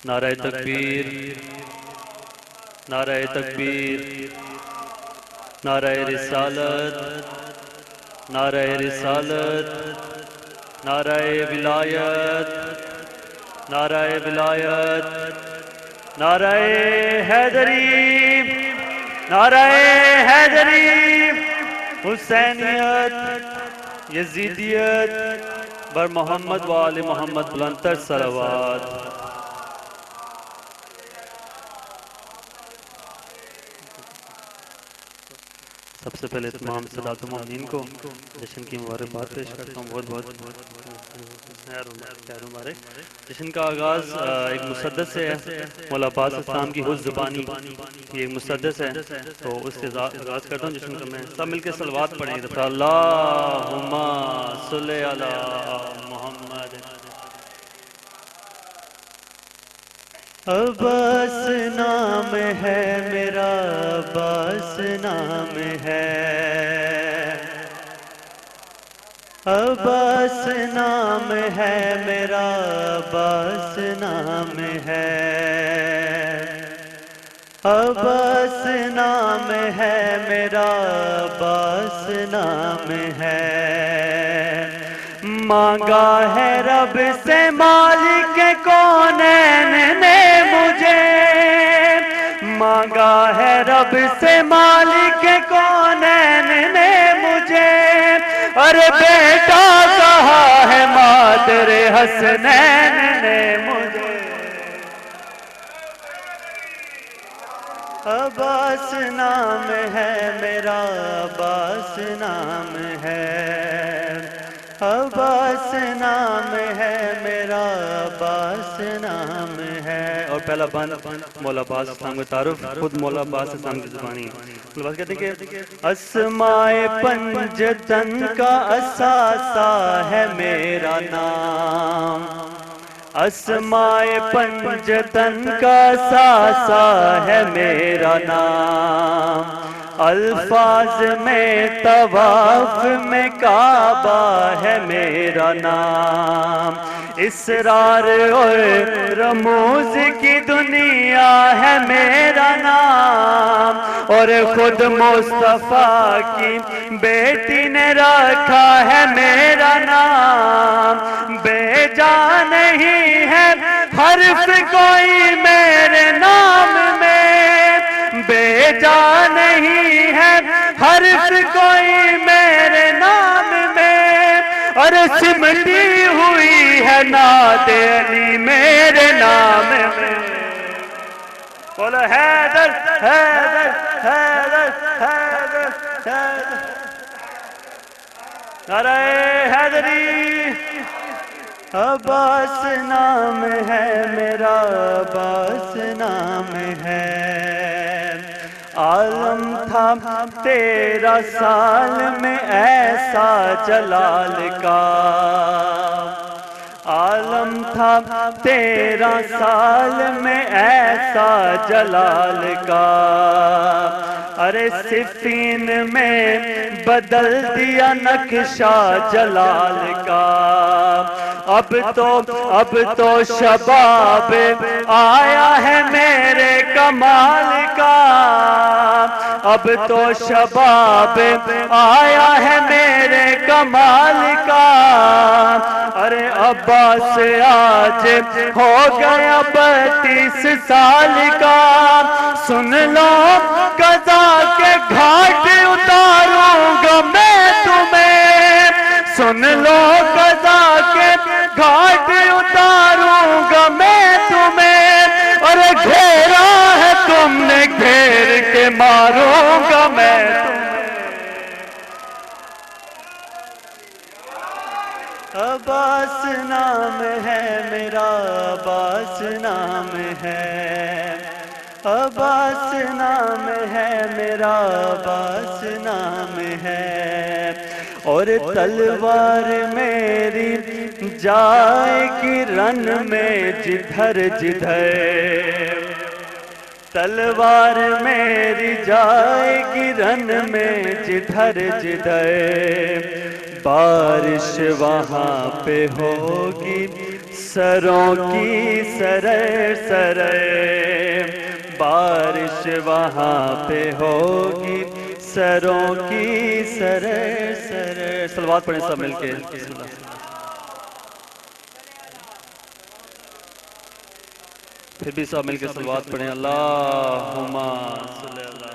نعرہ تکبیر، نعرہ تکبیر، نعرہ رسالت، نعرہ رسالت، نعرہ ولایت، نعرہ ولایت، نعرہ حیدری، نعرہ حیدری، حسینیت، یزیدیت، بر محمد و آل محمد بلندتر صلوات۔ سب سے پہلے تمام سادات المومنین کو جشن کی مبارکباد پیش کرتا ہوں، بہت بہت خیر مبارک۔ جشن کا آغاز ایک مسدس سے ہے، مولا عباس اسلام کی حفظ زبانی یہ ایک مسدس ہے، تو اس سے آغاز کرتا ہوں جشن کا۔ میں سب مل کے صلوات پڑھیں، اللہم صلی علی محمد۔ عباس نام ہے میرا، عباس نام ہے، عباس نام ہے میرا، عباس نام ہے، عباس نام ہے میرا، عباس نام ہے۔ مانگا ہے رب سے مالک کونین نے مجھے، مانگا ہے رب سے مالک کونین نے مجھے، اور بیٹا کہا ہے مادر حسنین نے مجھے۔ عباس نام ہے میرا، عباس نام ہے، عباس نام ہے میرا، عباس نام ہے۔ اور پہلا بند مولا عباس اسلام کا تعارف خود مولا عباس اسلام کی زبانی۔ مولا عباس کہتے ہیں کہ اسماء پنجتن کا اثاثہ ہے میرا نام، اسماء پنجتن کا اثاثہ ہے میرا نام، الفاظ میں طواف میں کعبہ ہے میرا نام، اسرار اور رموز کی دنیا ہے میرا نام، اور خود مصطفیٰ کی بیٹی نے رکھا ہے میرا نام۔ بے جا نہیں ہے حرف کوئی میرے نام میں، بے جا نہیں ہے حرف کوئی میرے نام میں، اور سمٹی ہوئی ہے نعت علی میرے نام میں۔ بولو حیدر حیدر حیدر حیدر حیدر، نعرہ حیدری۔ عباس نام ہے میرا، عباس نام ہے، عالم تھا 13 سال میں ایسا جلال کا، عالم تھا 13 سال میں ایسا جلال کا، ارے صفین میں بدل دیا نقشہ جلال کا۔ اب تو شباب آیا ہے میرے کمال کا، اب تو شباب آیا ہے میرے کمال کا، ارے عباس آج ہو گیا 32 سال کا، سن لو قضا کے گھاٹ اتاروں گا میں تمہیں، سن لو قضا کے گھاٹ اتاروں گا میں تمہیں، اور گھیرا ہے تم نے گھیر کے ماروں گا میں تمہیں۔ عباس نام ہے میرا، عباس نام ہے، عباس نام ہے میرا، عباس نام ہے، اور تلوار میری جائے گی رن میں جدھر جدھر، تلوار میری جائے گی رن میں جدھر جدھر، بارش وہاں پہ ہوگی سروں کی سرے سرے، بارش وہاں پہ ہوگی سروں کی سرے سرے۔ صلوات پڑھیں سب مل کے، بسم اللہ۔ پھر بھی سب مل کے صلوات پڑھیں، اللہم صلی اللہ۔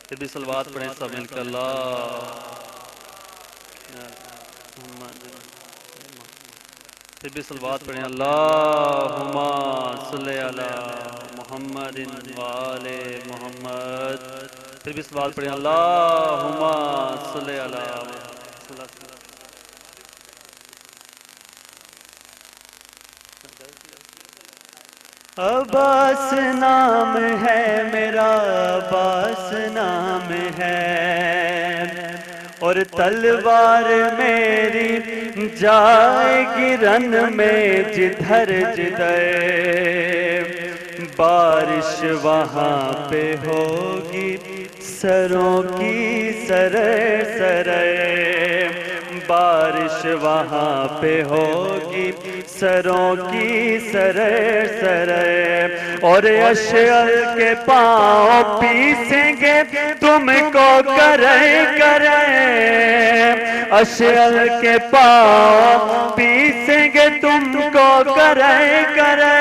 پھر بھی صلوات پڑھیں سب مل کے، پھر بھی صلوات پڑھیں، اللہم صلی علی محمد وآل محمد۔ پھر بھی صلوات پڑھیں، اللہم صلی علی محمد۔ عباس نام ہے میرا، عباس نام ہے، اور تلوار میری جائے گی رن میں جدھر جدھر، بارش وہاں پہ ہوگی سروں کی سرے سرے، بارش وہاں پہ ہوگی سروں کی سرے سرے، اور اشعل کے پاؤں پیسیں گے تم کو کرے کرے، اشعل کے پاؤں پیسیں گے تم کو کرے کرے،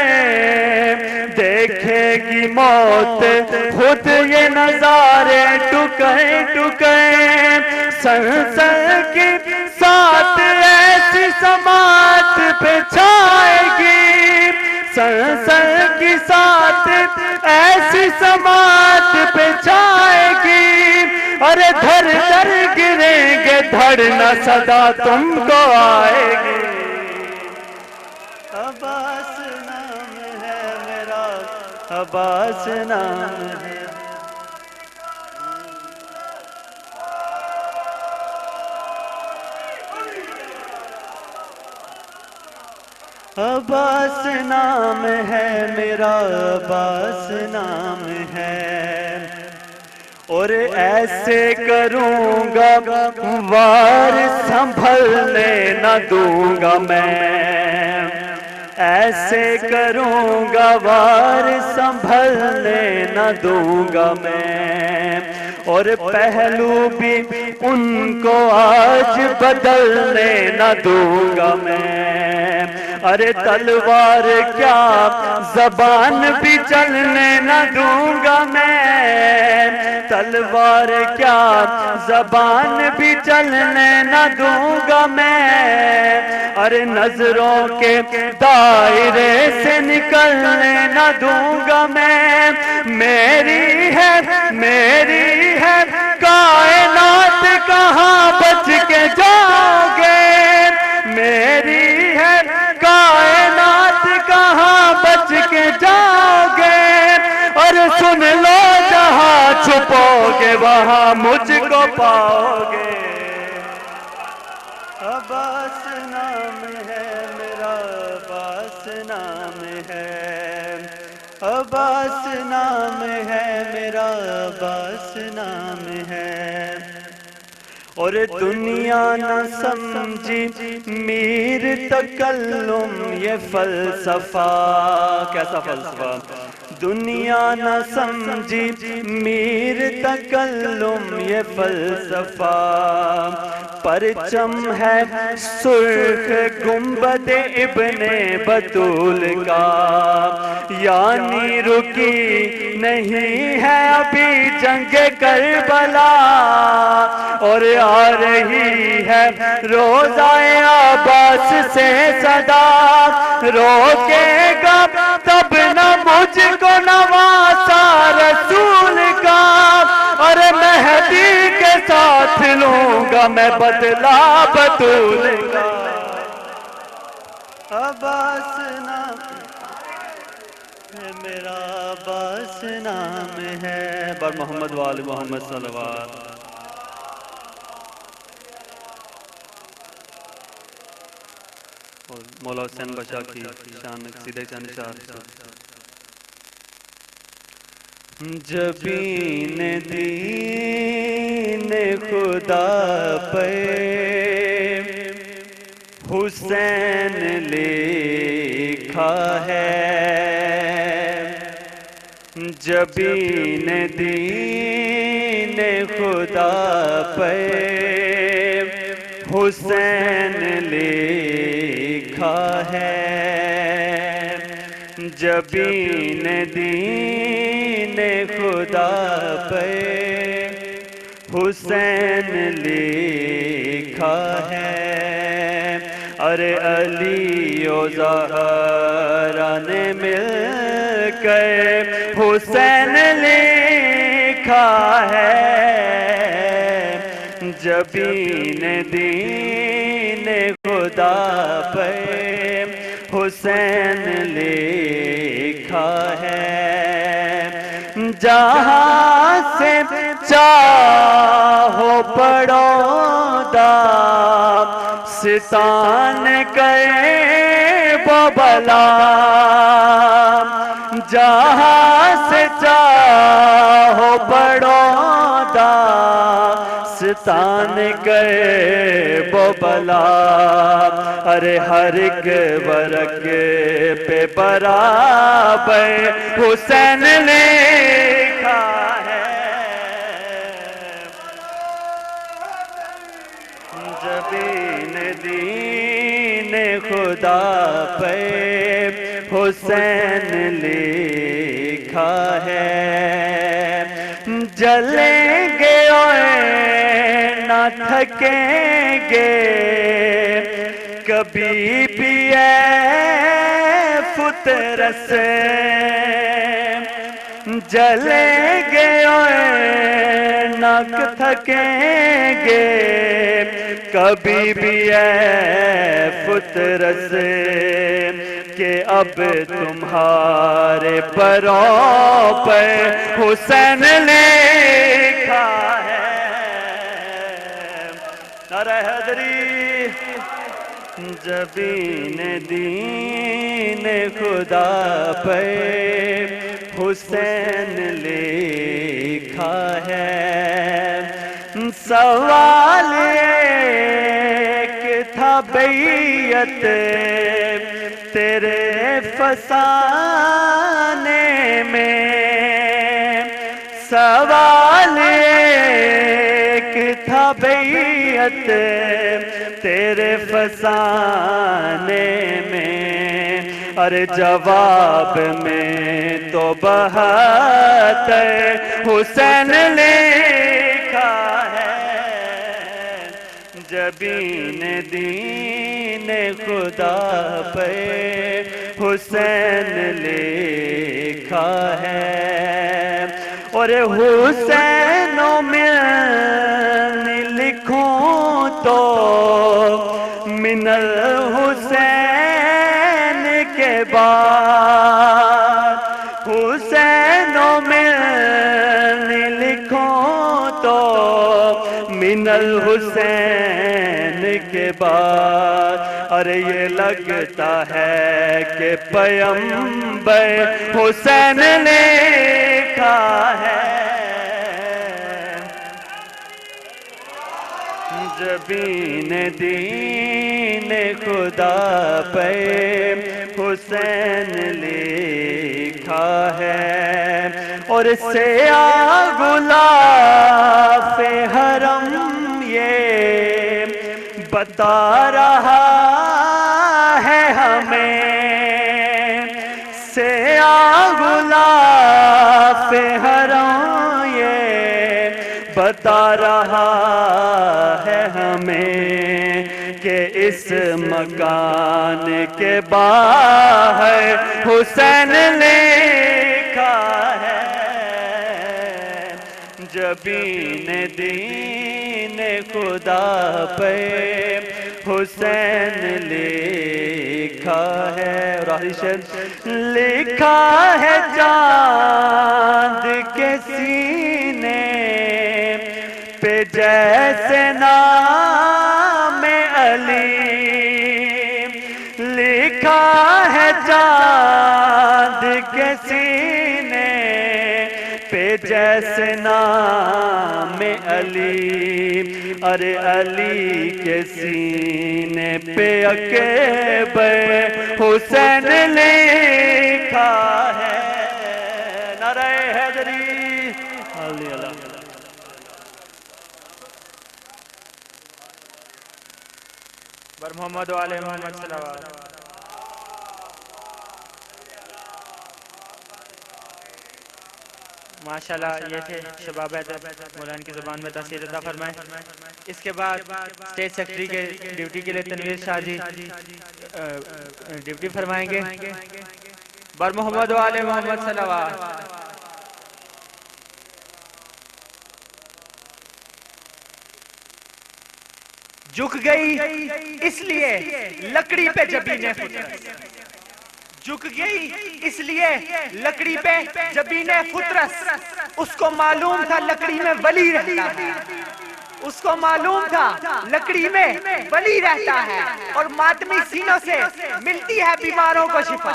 دیکھے گی موت خود یہ نظارے ٹکے ٹکے، سر سر کی ساتھ ایسی سماعت پہ چھائے گی، سر سر کی ساتھ ایسی سماعت پہ چھائے گی، ارے دھر دھر گریں گے دھڑ نہ صدا تم کو آئے گی۔ عباس نام ہے میرا، عباس نام ہے، عباس نام ہے میرا، عباس نام ہے، اور ایسے کروں گا وار سنبھلنے نہ دوں گا میں، ایسے کروں گا وار سنبھلنے نہ دوں گا میں، اور پہلو بھی ان کو آج بدلنے نہ دوں گا میں، ارے تلوار کیا زبان بھی چلنے نہ دوں گا میں، تلوار کیا زبان بھی چلنے نہ دوں گا میں، ارے نظروں کے دائرے سے نکلنے نہ دوں گا میں، میری ہے کائنات کہاں بچ کے جاؤ گے، میری ہے کائنات کہاں بچ کے جاؤ گے، اور سن لو جہاں چھپو گے وہاں مجھ کو پاؤ گے۔ عباس نام ہے میرا، عباس نام ہے، عباس نام ہے میرا، عباس نام ہے، اور دنیا نہ سمجھی میر تکلم یہ فلسفہ، کیسا فلسفہ، دنیا نہ سمجھی میر تکلم یہ فلسفہ، پرچم ہے سرخ گنبد ابن بطول کا، یعنی رکی نہیں ہے ابھی جنگ کربلا، اور آ رہی ہے روزہ عباس سے صدا، روکے گا تب نہ مجھ کو نواسا رسول کا، اور مہدی کے ساتھ لوں گا میں بدلہ بطول کا۔ عباس نام ہے میرا، عباس نام ہے، بر محمد وآل محمد صلوات۔ اور مولا حسین بشا کی شان قصیدہ چند اشعار جبین دین خدا پہ حسین لکھا ہے، جبین دین خدا پہ حسین لکھا ہے، جبین دین خدا پہ حسین لکھا ہے۔ ارے علی و زہرا نے مل کر حسین لکھا ہے، جبین دین خدا پہ حسین لکھا ہے۔ جہاں سے چاہو پڑھو داستان کرے وہ بلا، جہاں سے چاہو پڑھو داستان کرے وہ بلا، ارے ہر ایک ورق پہ برابر حسین لکھا ہے، جبین دین خدا پہ حسین لکھا ہے۔ جلیں گے اور نہ تھکیں گے کبھی بھی اے فطرت سے، جلیں گے اور نہ تھکیں گے کبھی بھی اے فطرت سے، کہ اب تمہارے پروں پر حسین لکھا ہے۔ نعرہ حیدری۔ جبین دین خدا پہ حسین لکھا ہے، سوال ایک تھا بیعت تیرے فسانے میں، سوال ایک تھا بیعت تیرے فسانے میں، ارے جواب میں تو بہتر حسین لکھا ہے، جبین دین خدا پہ حسین لکھا ہے۔ اور حسین میں لکھوں تو من الحسین کے بعد، حسین میں لکھوں تو من الحسین کے بعد، ارے یہ لگتا ہے کہ پیغمبر حسین لکھا ہے، جبین دین خدا پہ حسین لکھا ہے۔ اور سیاہ غلاف حرم یہ بتا رہا ہے ہمیں، سیاہ غلاف حرم یہ بتا رہا ہے ہمیں کہ اس مکان کے باہر حسین لکھا ہے، جبین دین خدا پہ حسین لکھا ہے۔ اور آخری شعر، لکھا ہے چاند کے سینے پہ جیسے نام علی، جیسے نام علی، ارے علی کے سینے پہ اکبر حسین لکھا ہے۔ نعرہ حیدری، اللہ بر محمد و آل محمد صلوات۔ ماشاءاللہ یہ تھے شباب ادب، مولانا کی زبان میں تاثیر عطا فرمائے۔ اس کے بعد اسٹیٹ سیکرٹری کے ڈیوٹی کے لیے تنویر شاہ جی ڈیوٹی فرمائیں گے۔ بر محمد و آل محمد صلوات۔ جھک گئی اس لیے لکڑی پہ جبینِ فطرت، جھک گئی اس لیے لکڑی پہ جبینِ فطرت، اس کو معلوم تھا لکڑی میں ولی رہتا ہے، اس کو معلوم تھا لکڑی میں ولی رہتا ہے، اور ماتمی سینوں سے ملتی ہے بیماروں کو شفا،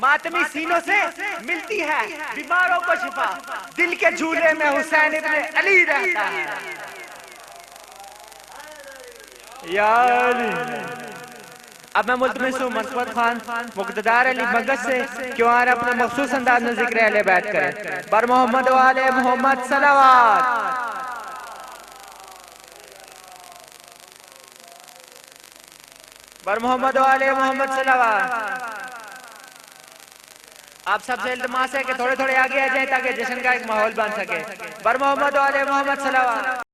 ماتمی سینوں سے ملتی ہے بیماروں کو شفا، دل کے جھولے میں حسین ابن علی رہتا ہے۔ یا علی۔ اب میں ملتمس ہوں منصور خان مقتدار علی مگس سے کیوں آ رہا اپنے مخصوص انداز میں ذکر اہل بیت کریں۔ بر محمد و آل محمد صلوات۔ بر محمد و آل محمد صلوات۔ آپ سب سے التماس ہے کہ تھوڑے تھوڑے آگے آ جائیں تاکہ جشن کا ایک ماحول بن سکے۔ بر محمد و آل محمد صلوات۔